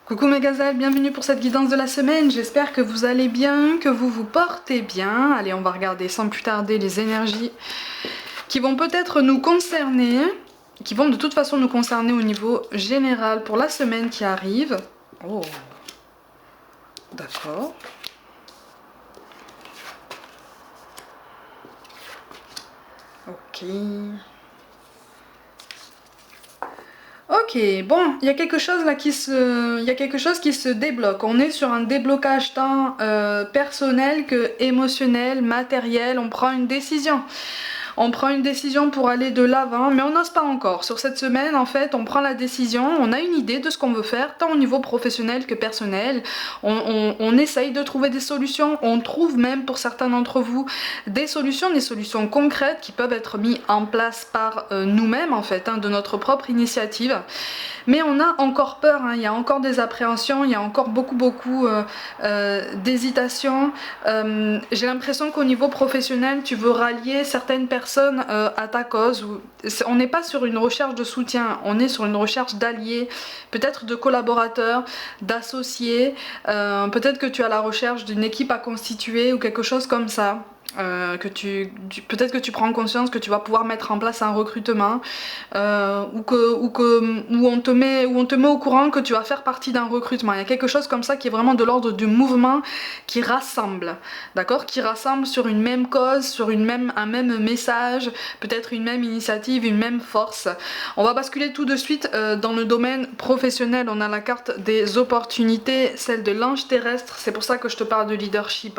Coucou mes gazelles, bienvenue pour cette guidance de la semaine, j'espère que vous allez bien, que vous vous portez bien. Allez, on va regarder sans plus tarder les énergies qui vont peut-être nous concerner, qui vont de toute façon nous concerner au niveau général pour la semaine qui arrive. Oh, d'accord. Ok. Ok, bon, il y a quelque chose là il y a quelque chose qui se débloque. On est sur un déblocage tant personnel que émotionnel, matériel. On prend une décision. On prend une décision pour aller de l'avant, mais on n'ose pas encore. Sur cette semaine, en fait, on prend la décision, on a une idée de ce qu'on veut faire, tant au niveau professionnel que personnel. On essaye de trouver des solutions, on trouve même pour certains d'entre vous des solutions concrètes qui peuvent être mises en place par nous-mêmes, en fait, de notre propre initiative. Mais on a encore peur, il y a encore des appréhensions, il y a encore beaucoup d'hésitation. J'ai l'impression qu'au niveau professionnel, tu veux rallier certaines personnes à ta cause. On n'est pas sur une recherche de soutien, on est sur une recherche d'alliés, peut-être de collaborateurs, d'associés. Peut-être que tu as la recherche d'une équipe à constituer ou quelque chose comme ça. Peut-être que tu prends conscience que tu vas pouvoir mettre en place un recrutement où on te met au courant que tu vas faire partie d'un recrutement. Il y a quelque chose comme ça qui est vraiment de l'ordre du mouvement qui rassemble, d'accord, qui rassemble sur une même cause, sur un même message, peut-être une même initiative, une même force. On va basculer tout de suite dans le domaine professionnel. On a la carte des opportunités, celle de l'ange terrestre, c'est pour ça que je te parle de leadership,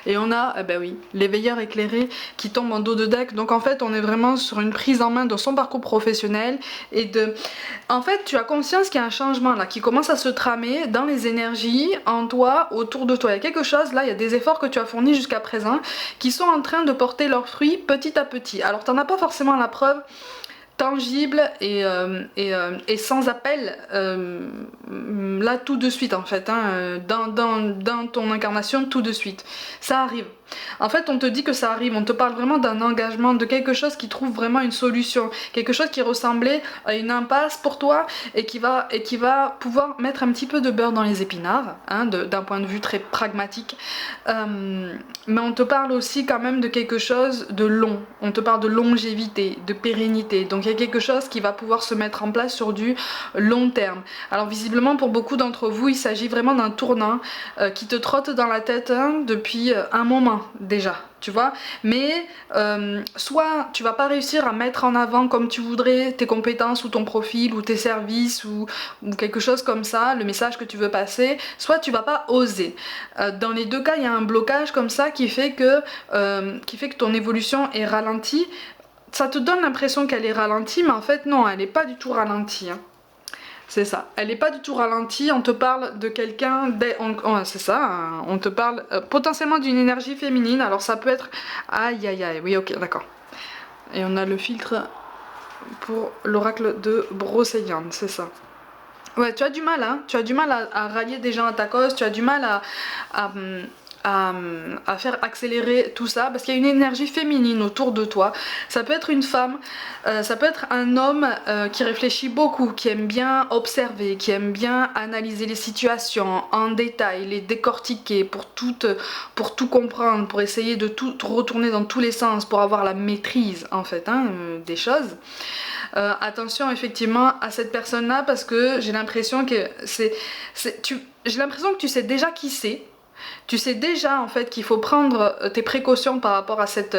et on a, ben oui, les veilleurs éclairés qui tombent en dos de deck. Donc en fait on est vraiment sur une prise en main de son parcours professionnel en fait tu as conscience qu'il y a un changement là qui commence à se tramer dans les énergies, en toi, autour de toi. Il y a quelque chose là, il y a des efforts que tu as fournis jusqu'à présent qui sont en train de porter leurs fruits petit à petit. Alors t'en as pas forcément la preuve tangible et sans appel là tout de suite en fait, dans ton incarnation tout de suite. Ça arrive. En fait, on te dit que ça arrive, on te parle vraiment d'un engagement, de quelque chose qui trouve vraiment une solution, quelque chose qui ressemblait à une impasse pour toi et qui va pouvoir mettre un petit peu de beurre dans les épinards, d'un point de vue très pragmatique. Mais on te parle aussi quand même de quelque chose de long, on te parle de longévité, de pérennité, donc il y a quelque chose qui va pouvoir se mettre en place sur du long terme. Alors visiblement pour beaucoup d'entre vous, il s'agit vraiment d'un tournant qui te trotte dans la tête depuis un moment déjà, tu vois, mais soit tu vas pas réussir à mettre en avant comme tu voudrais tes compétences ou ton profil ou tes services ou quelque chose comme ça, le message que tu veux passer, soit tu vas pas oser. Dans les deux cas, il y a un blocage comme ça qui fait que ton évolution est ralentie. Ça te donne l'impression qu'elle est ralentie, mais en fait non, elle n'est pas du tout ralentie. C'est ça, elle n'est pas du tout ralentie, on te parle de quelqu'un, c'est ça, on te parle potentiellement d'une énergie féminine, alors ça peut être, aïe aïe aïe, oui ok d'accord. Et on a le filtre pour l'oracle de Brocéliande, c'est ça. Ouais, tu as du mal, tu as du mal à rallier des gens à ta cause, tu as du mal à, à faire accélérer tout ça parce qu'il y a une énergie féminine autour de toi. Ça peut être une femme, ça peut être un homme qui réfléchit beaucoup, qui aime bien observer, qui aime bien analyser les situations en détail, les décortiquer pour tout comprendre, pour essayer de tout retourner dans tous les sens, pour avoir la maîtrise en fait des choses. Attention effectivement à cette personne là parce que j'ai l'impression que j'ai l'impression que tu sais déjà qui c'est. Tu sais déjà en fait qu'il faut prendre tes précautions par rapport à cette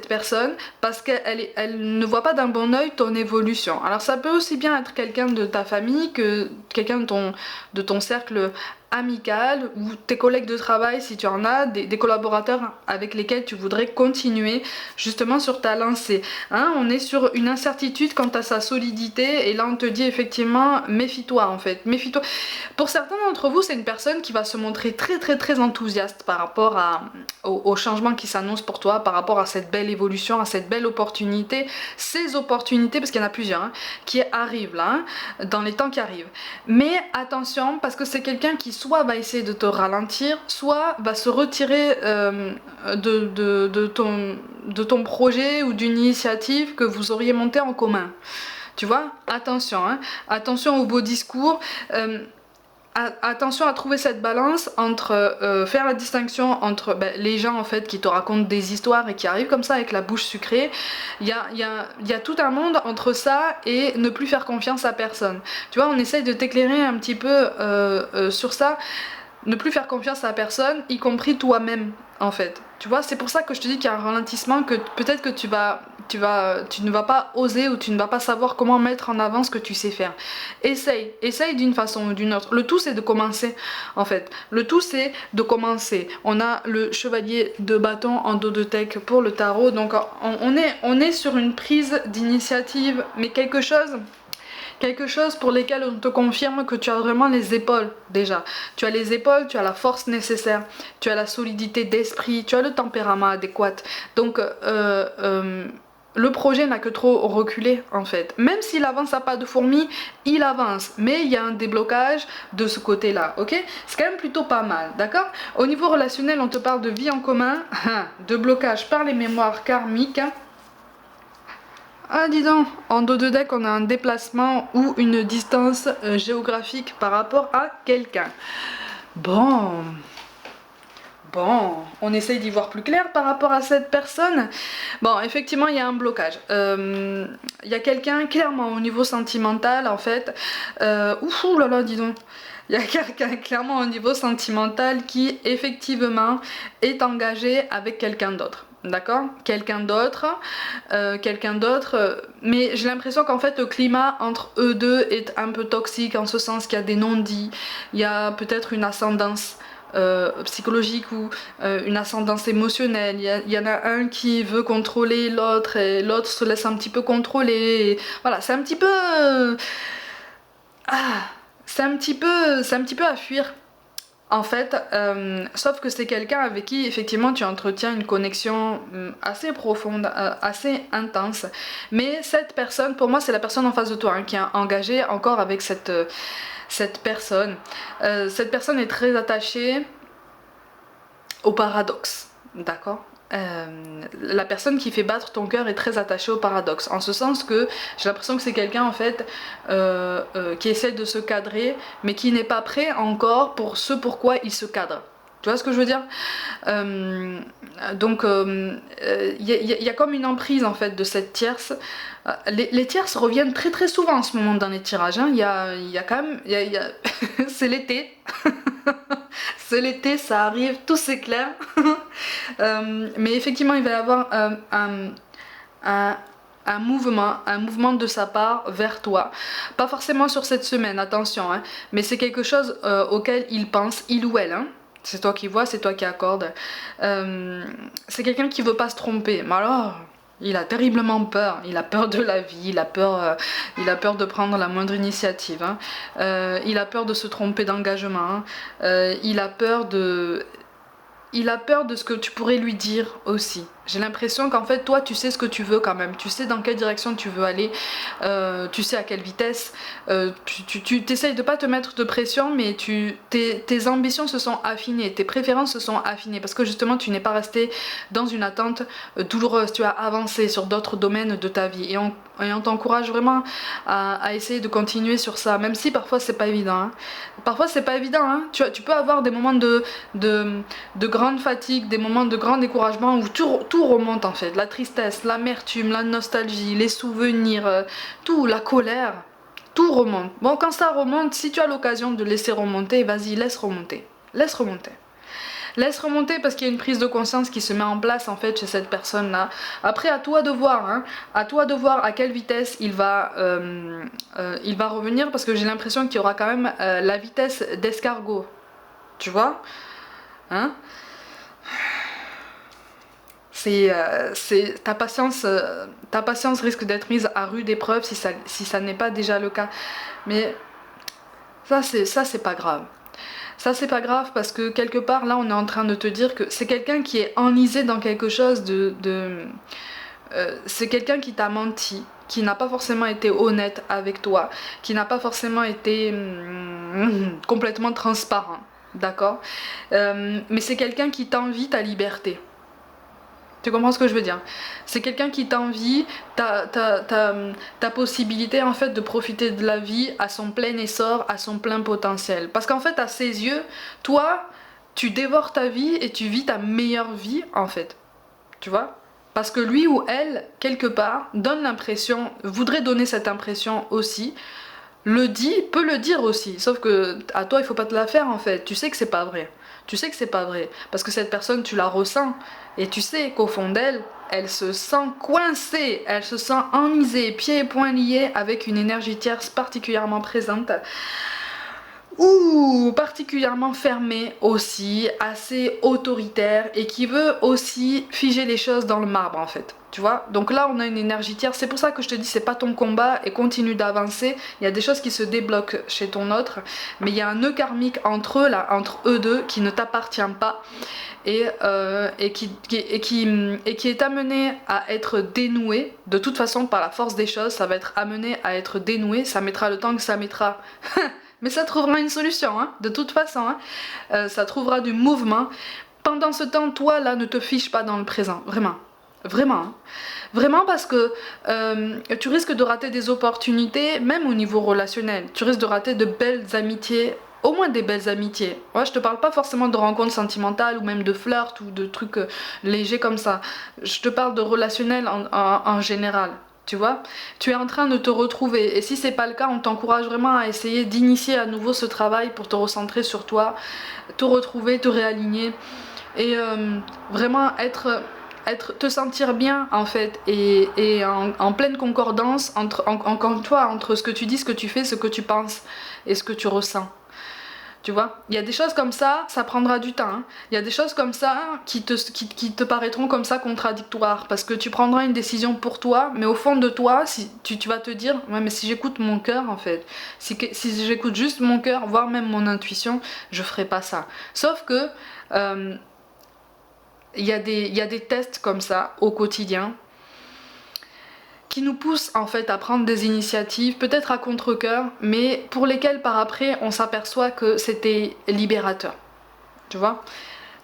personne parce qu'elle ne voit pas d'un bon oeil ton évolution. Alors ça peut aussi bien être quelqu'un de ta famille que quelqu'un de ton cercle amical ou tes collègues de travail si tu en as, des collaborateurs avec lesquels tu voudrais continuer justement sur ta lancée. On est sur une incertitude quant à sa solidité et là on te dit effectivement méfie-toi en fait, méfie-toi. Pour certains d'entre vous c'est une personne qui va se montrer très très très enthousiaste par rapport au changement qui s'annonce pour toi, par rapport à cette belle évolution, à cette belle opportunité, ces opportunités parce qu'il y en a plusieurs qui arrivent là, dans les temps qui arrivent. Mais attention parce que c'est quelqu'un qui soit va essayer de te ralentir, soit va se retirer de ton projet ou d'une initiative que vous auriez montée en commun. Tu vois, attention, attention aux beaux discours. attention à trouver cette balance entre faire la distinction entre les gens en fait qui te racontent des histoires et qui arrivent comme ça avec la bouche sucrée. Il y a tout un monde entre ça et ne plus faire confiance à personne. Tu vois, on essaye de t'éclairer un petit peu sur ça. Ne plus faire confiance à personne, y compris toi-même en fait. Tu vois, c'est pour ça que je te dis qu'il y a un ralentissement, que peut-être que tu ne vas pas oser ou tu ne vas pas savoir comment mettre en avant ce que tu sais faire. Essaye d'une façon ou d'une autre. Le tout c'est de commencer en fait. Le tout c'est de commencer. On a le chevalier de bâton en dos de tech pour le tarot, donc on est sur une prise d'initiative, mais quelque chose pour lesquels on te confirme que tu as vraiment les épaules déjà. Tu as les épaules, tu as la force nécessaire, tu as la solidité d'esprit, tu as le tempérament adéquat. Donc le projet n'a que trop reculé en fait. Même s'il avance à pas de fourmi, il avance. Mais il y a un déblocage de ce côté-là, ok? C'est quand même plutôt pas mal, d'accord? Au niveau relationnel, on te parle de vie en commun, de blocage par les mémoires karmiques. Ah dis donc, en dos de deck on a un déplacement ou une distance géographique par rapport à quelqu'un. Bon, on essaye d'y voir plus clair par rapport à cette personne. Bon, effectivement il y a un blocage. Il y a quelqu'un clairement au niveau sentimental en fait. Ouh là là, dis donc. Il y a quelqu'un clairement au niveau sentimental qui effectivement est engagé avec quelqu'un d'autre. D'accord, quelqu'un d'autre, mais j'ai l'impression qu'en fait le climat entre eux deux est un peu toxique en ce sens qu'il y a des non-dits, il y a peut-être une ascendance psychologique ou une ascendance émotionnelle, il y en a un qui veut contrôler l'autre et l'autre se laisse un petit peu contrôler, et voilà, c'est un petit peu... c'est un petit peu à fuir. En fait, sauf que c'est quelqu'un avec qui effectivement tu entretiens une connexion assez profonde, assez intense. Mais cette personne, pour moi c'est la personne en face de toi qui est engagée encore avec cette personne. Cette personne est très attachée au paradoxe, d'accord? La personne qui fait battre ton cœur est très attachée au paradoxe, en ce sens que j'ai l'impression que c'est quelqu'un en fait qui essaie de se cadrer mais qui n'est pas prêt encore pour ce pourquoi il se cadre. Tu vois ce que je veux dire? Donc il y a comme une emprise en fait de cette tierce. Les tierces reviennent très très souvent en ce moment dans les tirages, hein. Il y a quand même... c'est l'été. C'est l'été, ça arrive, tout s'éclaire. Mais effectivement, il va y avoir un mouvement de sa part vers toi. Pas forcément sur cette semaine, attention, hein, mais c'est quelque chose auquel il pense, il ou elle. Hein. C'est toi qui vois, c'est toi qui accorde. C'est quelqu'un qui veut pas se tromper. Mais alors... il a terriblement peur, il a peur de la vie, il a peur de prendre la moindre initiative, hein. Il a peur de se tromper d'engagement, hein. Il a peur de ce que tu pourrais lui dire aussi. J'ai l'impression qu'en fait toi tu sais ce que tu veux quand même, tu sais dans quelle direction tu veux aller, tu sais à quelle vitesse, tu t'essayes de pas te mettre de pression, mais tes ambitions se sont affinées, tes préférences se sont affinées, parce que justement tu n'es pas resté dans une attente douloureuse, tu as avancé sur d'autres domaines de ta vie, et on t'encourage vraiment à essayer de continuer sur ça, même si parfois c'est pas évident, hein. Parfois c'est pas évident, hein. Tu peux avoir des moments de grande fatigue, des moments de grand découragement où tout remonte en fait, la tristesse, l'amertume, la nostalgie, les souvenirs, tout, la colère, tout remonte. Bon, quand ça remonte, si tu as l'occasion de laisser remonter, vas-y, laisse remonter. Laisse remonter. Laisse remonter parce qu'il y a une prise de conscience qui se met en place en fait chez cette personne-là. Après, à toi de voir, hein, à toi de voir à quelle vitesse il va revenir, parce que j'ai l'impression qu'il y aura quand même la vitesse d'escargot. Tu vois, hein? Ta patience risque d'être mise à rude épreuve si ça n'est pas déjà le cas. Mais ça c'est pas grave. Ça c'est pas grave parce que quelque part là on est en train de te dire que c'est quelqu'un qui est enlisé dans quelque chose c'est quelqu'un qui t'a menti, qui n'a pas forcément été honnête avec toi, qui n'a pas forcément été complètement transparent, d'accord? Mais c'est quelqu'un qui t'envie ta liberté. Tu comprends ce que je veux dire? C'est quelqu'un qui t'envie ta possibilité en fait de profiter de la vie à son plein essor, à son plein potentiel. Parce qu'en fait, à ses yeux, toi, tu dévores ta vie et tu vis ta meilleure vie en fait. Tu vois? Parce que lui ou elle, quelque part, donne l'impression, voudrait donner cette impression aussi, le dit, peut le dire aussi. Sauf que à toi, il faut pas te la faire en fait. Tu sais que c'est pas vrai. Tu sais que c'est pas vrai. Parce que cette personne, tu la ressens. Et tu sais qu'au fond d'elle, elle se sent coincée. Elle se sent enlisée, pieds et poings liés, avec une énergie tierce particulièrement présente. Ou particulièrement fermée aussi, assez autoritaire et qui veut aussi figer les choses dans le marbre en fait. Tu vois? Donc là on a une énergie tierce, c'est pour ça que je te dis c'est pas ton combat et continue d'avancer. Il y a des choses qui se débloquent chez ton autre, mais il y a un nœud karmique entre eux là, entre eux deux qui ne t'appartient pas et qui est amené à être dénoué. De toute façon par la force des choses ça va être amené à être dénoué, ça mettra le temps que ça mettra. Mais ça trouvera une solution, hein, de toute façon, hein. Ça trouvera du mouvement. Pendant ce temps, toi, là, ne te fiche pas dans le présent, vraiment. Vraiment, hein. Vraiment parce que tu risques de rater des opportunités, même au niveau relationnel. Tu risques de rater de belles amitiés, au moins des belles amitiés. Ouais, je te parle pas forcément de rencontres sentimentales ou même de flirt ou de trucs légers comme ça. Je te parle de relationnel en général. Tu vois, tu es en train de te retrouver et si c'est pas le cas, on t'encourage vraiment à essayer d'initier à nouveau ce travail pour te recentrer sur toi, te retrouver, te réaligner et vraiment te sentir bien en fait et en pleine concordance encore une fois entre ce que tu dis, ce que tu fais, ce que tu penses et ce que tu ressens. Tu vois, il y a des choses comme ça prendra du temps. Hein. Il y a des choses comme ça qui te paraîtront comme ça contradictoires parce que tu prendras une décision pour toi, mais au fond de toi, si tu vas te dire, ouais, mais si j'écoute mon cœur en fait, si j'écoute juste mon cœur, voire même mon intuition, je ferai pas ça. Sauf que il y a des tests comme ça au quotidien qui nous poussent en fait à prendre des initiatives, peut-être à contre-cœur, mais pour lesquelles par après on s'aperçoit que c'était libérateur. Tu vois?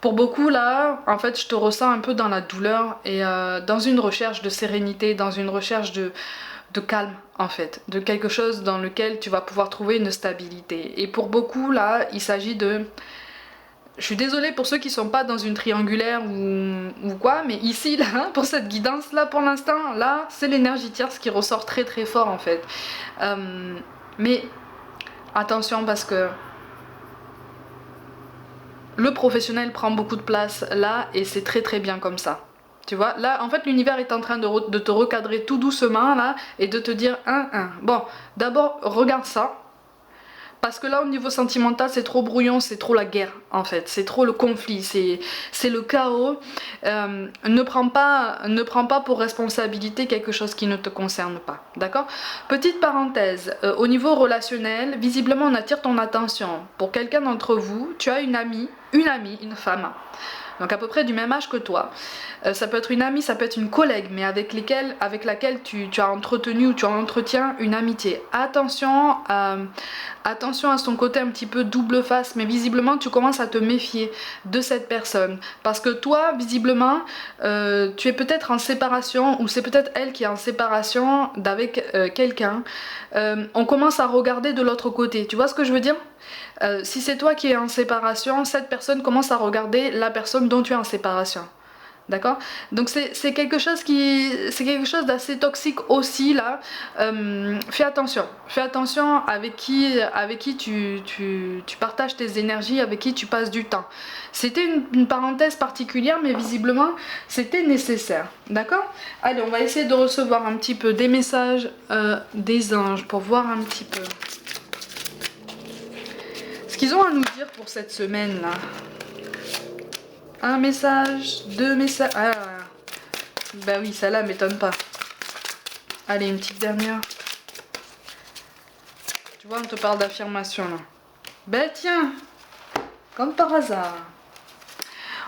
Pour beaucoup là, en fait je te ressens un peu dans la douleur et dans une recherche de sérénité, dans une recherche de calme en fait, de quelque chose dans lequel tu vas pouvoir trouver une stabilité. Et pour beaucoup là, il s'agit de... Je suis désolée pour ceux qui sont pas dans une triangulaire ou quoi, mais ici, là, pour cette guidance-là, pour l'instant, là, c'est l'énergie tierce qui ressort très très fort en fait. Mais attention parce que le professionnel prend beaucoup de place là et c'est très très bien comme ça. Tu vois, là en fait l'univers est en train de te recadrer tout doucement là et de te dire bon, d'abord regarde ça. Parce que là au niveau sentimental c'est trop brouillon, c'est trop la guerre en fait, c'est trop le conflit, c'est le chaos. Ne prends pas pour responsabilité quelque chose qui ne te concerne pas, d'accord? Petite parenthèse, au niveau relationnel, visiblement on attire ton attention. Pour quelqu'un d'entre vous, tu as une amie, une femme. Donc à peu près du même âge que toi. Ça peut être une amie, ça peut être une collègue, mais avec laquelle tu as entretenu ou tu entretiens une amitié. Attention à son côté un petit peu double face, mais visiblement tu commences à te méfier de cette personne. Parce que toi, visiblement, tu es peut-être en séparation, ou c'est peut-être elle qui est en séparation d'avec quelqu'un. On commence à regarder de l'autre côté, tu vois ce que je veux dire ? Si c'est toi qui es en séparation, cette personne commence à regarder la personne dont tu es en séparation. D'accord? Donc c'est quelque chose d'assez toxique aussi là. Fais attention avec qui tu partages tes énergies, avec qui tu passes du temps. C'était une parenthèse particulière, mais visiblement c'était nécessaire. D'accord? Allez, on va essayer de recevoir un petit peu des messages des anges pour voir un petit peu ce qu'ils ont à nous dire pour cette semaine là. Un message, deux messages. Ah, bah oui, ça là m'étonne pas. Allez, une petite dernière. Tu vois, on te parle d'affirmation là. Ben tiens, comme par hasard.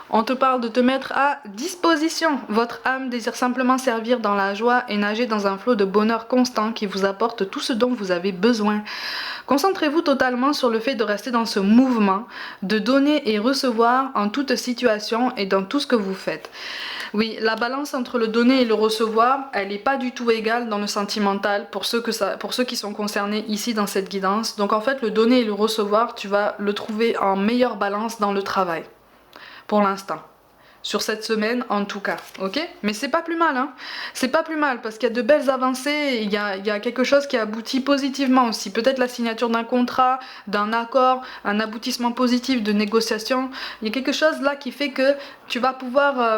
On te parle de te mettre à disposition. Votre âme désire simplement servir dans la joie et nager dans un flot de bonheur constant qui vous apporte tout ce dont vous avez besoin. Concentrez-vous totalement sur le fait de rester dans ce mouvement, de donner et recevoir en toute situation et dans tout ce que vous faites. Oui, la balance entre le donner et le recevoir, elle n'est pas du tout égale dans le sentimental pour pour ceux qui sont concernés ici dans cette guidance. Donc en fait, le donner et le recevoir, tu vas le trouver en meilleure balance dans le travail, pour l'instant. Sur cette semaine en tout cas, ok? Mais c'est pas plus mal, hein? C'est pas plus mal parce qu'il y a de belles avancées, il y a quelque chose qui aboutit positivement aussi. Peut-être la signature d'un contrat, d'un accord, un aboutissement positif de négociation. Il y a quelque chose là qui fait que tu vas pouvoir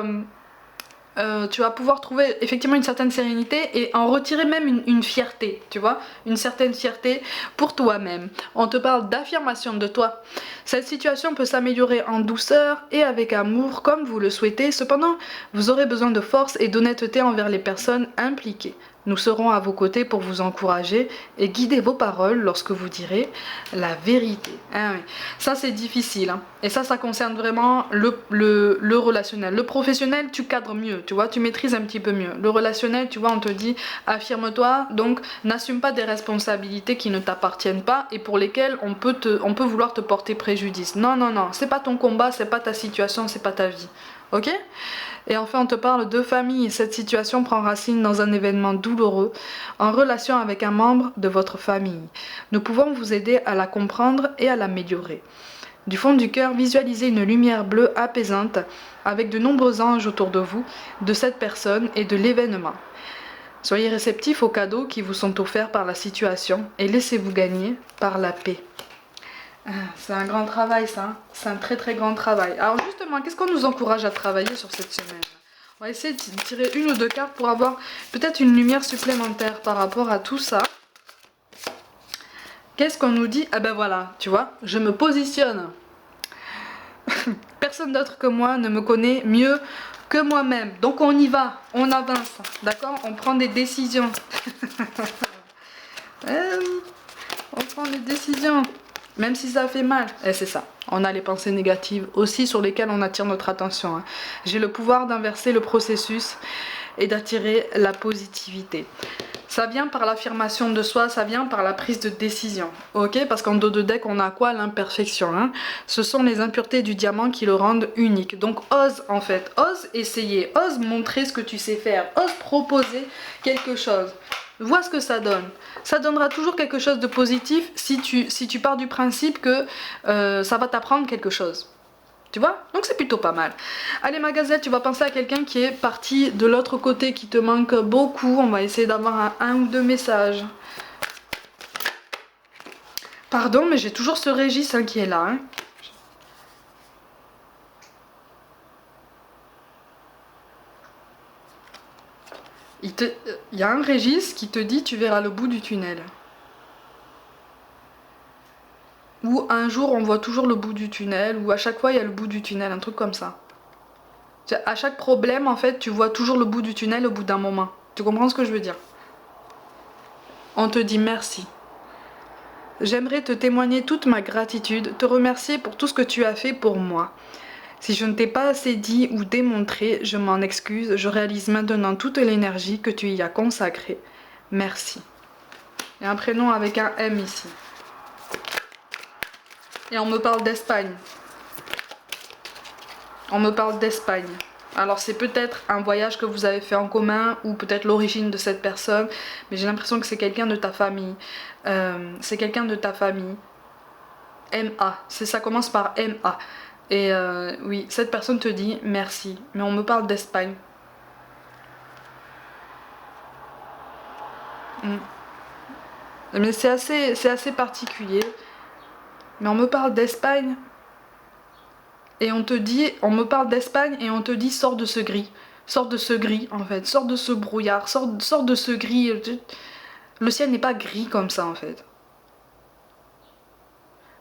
trouver effectivement une certaine sérénité et en retirer même une fierté, tu vois, une certaine fierté pour toi-même. On te parle d'affirmation de toi. Cette situation peut s'améliorer en douceur et avec amour comme vous le souhaitez. Cependant, vous aurez besoin de force et d'honnêteté envers les personnes impliquées. Nous serons à vos côtés pour vous encourager et guider vos paroles lorsque vous direz la vérité. Ah oui. Ça c'est difficile, hein. Et ça concerne vraiment le relationnel. Le professionnel, tu cadres mieux, tu vois, tu maîtrises un petit peu mieux. Le relationnel, tu vois, on te dit affirme-toi, donc n'assume pas des responsabilités qui ne t'appartiennent pas et pour lesquelles on peut vouloir te porter préjudice. Non, non, non, c'est pas ton combat, c'est pas ta situation, c'est pas ta vie. Ok? Et enfin, on te parle de famille. Cette situation prend racine dans un événement douloureux en relation avec un membre de votre famille. Nous pouvons vous aider à la comprendre et à l'améliorer. Du fond du cœur, visualisez une lumière bleue apaisante avec de nombreux anges autour de vous, de cette personne et de l'événement. Soyez réceptifs aux cadeaux qui vous sont offerts par la situation et laissez-vous gagner par la paix. C'est un grand travail ça, hein. C'est un très très grand travail. Alors justement, qu'est-ce qu'on nous encourage à travailler sur cette semaine? On va essayer de tirer une ou deux cartes pour avoir peut-être une lumière supplémentaire par rapport à tout ça. Qu'est-ce qu'on nous dit? Ah ben voilà, tu vois, je me positionne. Personne d'autre que moi ne me connaît mieux que moi-même. Donc on y va, on avance, d'accord? On prend des décisions. On prend des décisions. Même si ça fait mal, et c'est ça. On a les pensées négatives aussi sur lesquelles on attire notre attention, hein. J'ai le pouvoir d'inverser le processus et d'attirer la positivité. Ça vient par l'affirmation de soi, ça vient par la prise de décision, ok? Parce qu'en dos de deck, on a quoi? L'imperfection, hein? Ce sont les impuretés du diamant qui le rendent unique. Donc ose en fait, ose essayer, ose montrer ce que tu sais faire, ose proposer quelque chose. Vois ce que ça donne. Ça donnera toujours quelque chose de positif si tu pars du principe que ça va t'apprendre quelque chose. Tu vois? Donc c'est plutôt pas mal. Allez ma gazette, tu vas penser à quelqu'un qui est parti de l'autre côté, qui te manque beaucoup. On va essayer d'avoir un ou deux messages. Pardon, mais j'ai toujours ce Régis hein, qui est là. Hein. Il y a un Régis qui te dit tu verras le bout du tunnel. Ou un jour on voit toujours le bout du tunnel, ou à chaque fois il y a le bout du tunnel, un truc comme ça. À chaque problème en fait tu vois toujours le bout du tunnel au bout d'un moment. Tu comprends ce que je veux dire? On te dit merci. J'aimerais te témoigner toute ma gratitude, te remercier pour tout ce que tu as fait pour moi. Si je ne t'ai pas assez dit ou démontré, je m'en excuse, je réalise maintenant toute l'énergie que tu y as consacrée. Merci. Et un prénom avec un M ici. Et on me parle d'Espagne. On me parle d'Espagne. Alors c'est peut-être un voyage que vous avez fait en commun ou peut-être l'origine de cette personne, mais j'ai l'impression que c'est quelqu'un de ta famille. C'est quelqu'un de ta famille. MA, ça commence par MA. Et oui, cette personne te dit merci, mais on me parle d'Espagne. Mais c'est assez particulier. Mais on me parle d'Espagne. Et on me parle d'Espagne et on te dit sors de ce gris. Sors de ce gris en fait, sors de ce brouillard, sors de ce gris. Le ciel n'est pas gris comme ça en fait.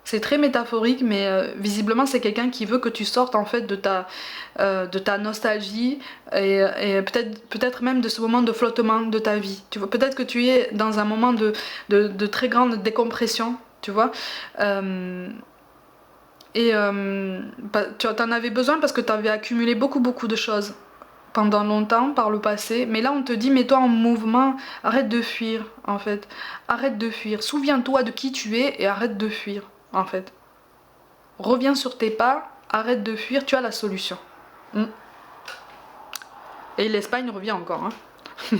C'est très métaphorique, mais visiblement c'est quelqu'un qui veut que tu sortes en fait de ta nostalgie et peut-être même de ce moment de flottement de ta vie. Tu vois, peut-être que tu es dans un moment de très grande décompression, tu vois. Tu en avais besoin parce que tu avais accumulé beaucoup de choses pendant longtemps par le passé, mais là on te dit mets-toi en mouvement, arrête de fuir en fait, arrête de fuir, souviens-toi de qui tu es et arrête de fuir en fait. Reviens sur tes pas, arrête de fuir, tu as la solution. Et l'Espagne revient encore. Hein.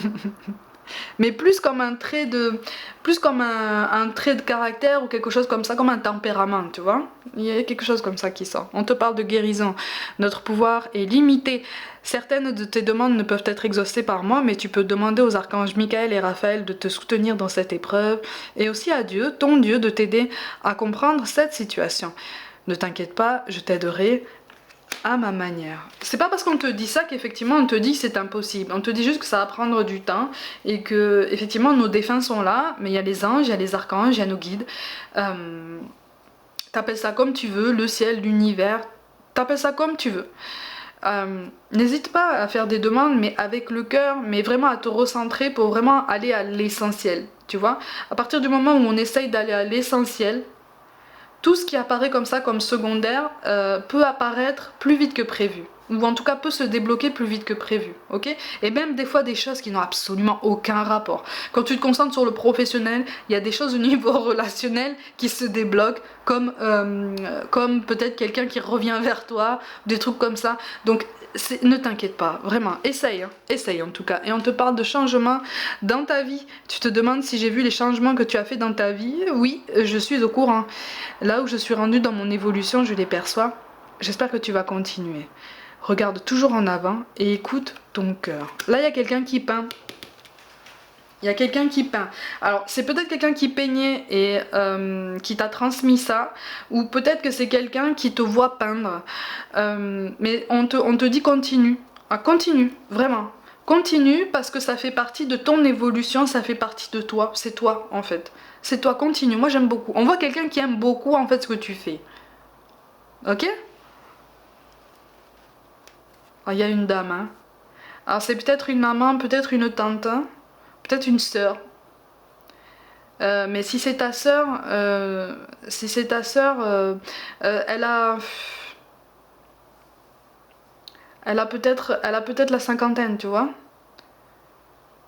Mais plus comme un trait de, plus comme un trait de caractère ou quelque chose comme ça, comme un tempérament, tu vois. Il y a quelque chose comme ça qui sort. On te parle de guérison. Notre pouvoir est limité. Certaines de tes demandes ne peuvent être exaucées par moi, mais tu peux demander aux archanges Michael et Raphaël de te soutenir dans cette épreuve, et aussi à Dieu, ton Dieu, de t'aider à comprendre cette situation. Ne t'inquiète pas, je t'aiderai à ma manière. C'est pas parce qu'on te dit ça qu'effectivement on te dit que c'est impossible. On te dit juste que ça va prendre du temps et que effectivement nos défunts sont là, mais il y a les anges, il y a les archanges, il y a nos guides. T'appelles ça comme tu veux, le ciel, l'univers, t'appelles ça comme tu veux. N'hésite pas à faire des demandes, mais avec le cœur, mais vraiment à te recentrer pour vraiment aller à l'essentiel. Tu vois, à partir du moment où on essaye d'aller à l'essentiel, tout ce qui apparaît comme ça, comme secondaire, peut apparaître plus vite que prévu. Ou en tout cas peut se débloquer plus vite que prévu, ok? Et même des fois des choses qui n'ont absolument aucun rapport. Quand tu te concentres sur le professionnel, il y a des choses au niveau relationnel qui se débloquent, comme peut-être quelqu'un qui revient vers toi, des trucs comme ça. Donc ne t'inquiète pas, vraiment, essaye, hein, essaye en tout cas. Et on te parle de changements dans ta vie. Tu te demandes si j'ai vu les changements que tu as fait dans ta vie. Oui, je suis au courant. Là où je suis rendue dans mon évolution, je les perçois. J'espère que tu vas continuer. Regarde toujours en avant et écoute ton cœur. Là, il y a quelqu'un qui peint. Il y a quelqu'un qui peint. Alors, c'est peut-être quelqu'un qui peignait et qui t'a transmis ça. Ou peut-être que c'est quelqu'un qui te voit peindre. Mais on te dit continue. Ah, continue, vraiment. Continue parce que ça fait partie de ton évolution, ça fait partie de toi. C'est toi, en fait. C'est toi, continue. Moi, j'aime beaucoup. On voit quelqu'un qui aime beaucoup, en fait, ce que tu fais. Ok? Ah, il y a une dame, hein. Alors, c'est peut-être une maman, peut-être une tante, hein. Peut-être une sœur. Mais si c'est ta sœur, elle a... Elle a peut-être la cinquantaine, tu vois.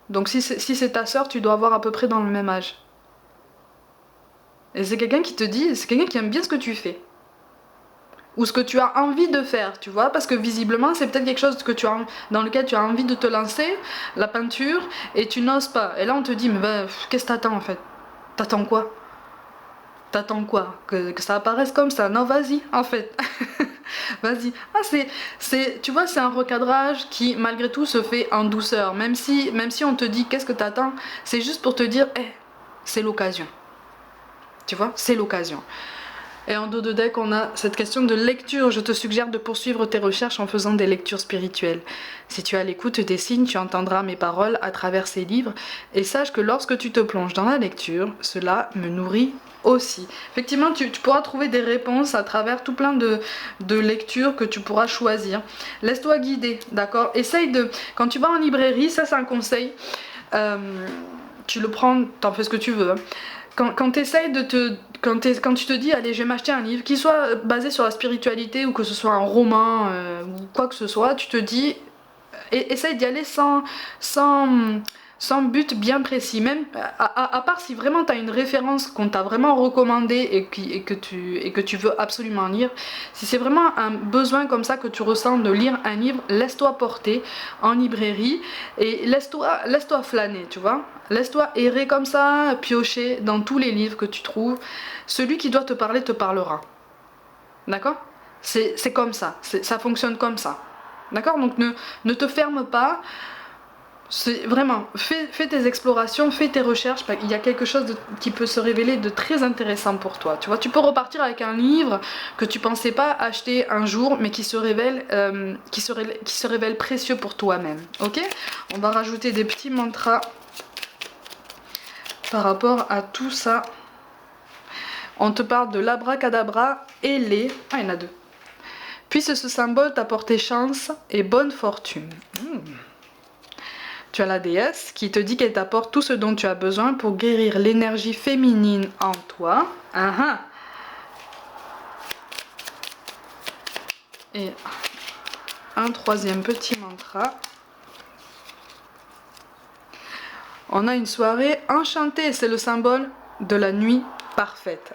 Donc si c'est ta sœur, tu dois avoir à peu près dans le même âge. Et c'est quelqu'un qui te dit, c'est quelqu'un qui aime bien ce que tu fais. Ou ce que tu as envie de faire, tu vois, parce que visiblement c'est peut-être quelque chose dans lequel tu as envie de te lancer, la peinture, et tu n'oses pas. Et là on te dit, mais bah, qu'est-ce que t'attends en fait? T'attends quoi? T'attends quoi? Que ça apparaisse comme ça? Non, vas-y, en fait. Vas-y. Ah, tu vois, c'est un recadrage qui, malgré tout, se fait en douceur. Même si on te dit qu'est-ce que t'attends, c'est juste pour te dire, c'est l'occasion. Tu vois, c'est l'occasion. Et en dos de deck, on a cette question de lecture. Je te suggère de poursuivre tes recherches en faisant des lectures spirituelles. Si tu as l'écoute des signes, tu entendras mes paroles à travers ces livres. Et sache que lorsque tu te plonges dans la lecture, cela me nourrit aussi. Effectivement, tu pourras trouver des réponses à travers tout plein de lectures que tu pourras choisir. Laisse-toi guider, d'accord? Essaye de... Quand tu vas en librairie, ça c'est un conseil. Tu le prends, t'en fais ce que tu veux. Quand tu essayes quand tu te dis allez je vais m'acheter un livre qui soit basé sur la spiritualité ou que ce soit un roman ou quoi que ce soit, tu te dis essaye d'y aller sans but bien précis, même à part si vraiment tu as une référence qu'on t'a vraiment recommandée et que tu veux absolument lire. Si c'est vraiment un besoin comme ça que tu ressens de lire un livre, laisse-toi porter en librairie et laisse-toi flâner, tu vois. Laisse-toi errer comme ça, piocher dans tous les livres que tu trouves. Celui qui doit te parler te parlera. D'accord? C'est comme ça, ça fonctionne comme ça. D'accord? Donc ne te ferme pas. C'est vraiment, fais tes explorations, fais tes recherches, il y a quelque chose qui peut se révéler de très intéressant pour toi. Tu vois, tu peux repartir avec un livre que tu pensais pas acheter un jour, mais qui se révèle précieux pour toi-même. Ok? On va rajouter des petits mantras par rapport à tout ça. On te parle de l'abracadabra et les... Ah, il y en a deux. Puisse ce symbole t'apporter chance et bonne fortune. Tu as la déesse qui te dit qu'elle t'apporte tout ce dont tu as besoin pour guérir l'énergie féminine en toi. Et un troisième petit mantra. On a une soirée enchantée, c'est le symbole de la nuit parfaite.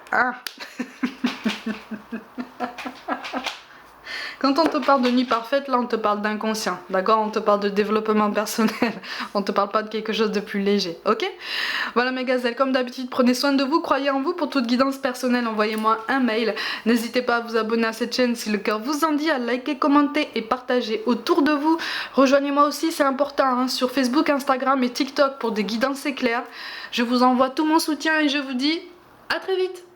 Quand on te parle de nuit parfaite, là on te parle d'inconscient, d'accord? On te parle de développement personnel, on te parle pas de quelque chose de plus léger, ok? Voilà mes gazelles, comme d'habitude, prenez soin de vous, croyez en vous. Pour toute guidance personnelle, envoyez-moi un mail. N'hésitez pas à vous abonner à cette chaîne si le cœur vous en dit, à liker, commenter et partager autour de vous. Rejoignez-moi aussi, c'est important, hein, sur Facebook, Instagram et TikTok pour des guidances éclairs. Je vous envoie tout mon soutien et je vous dis à très vite.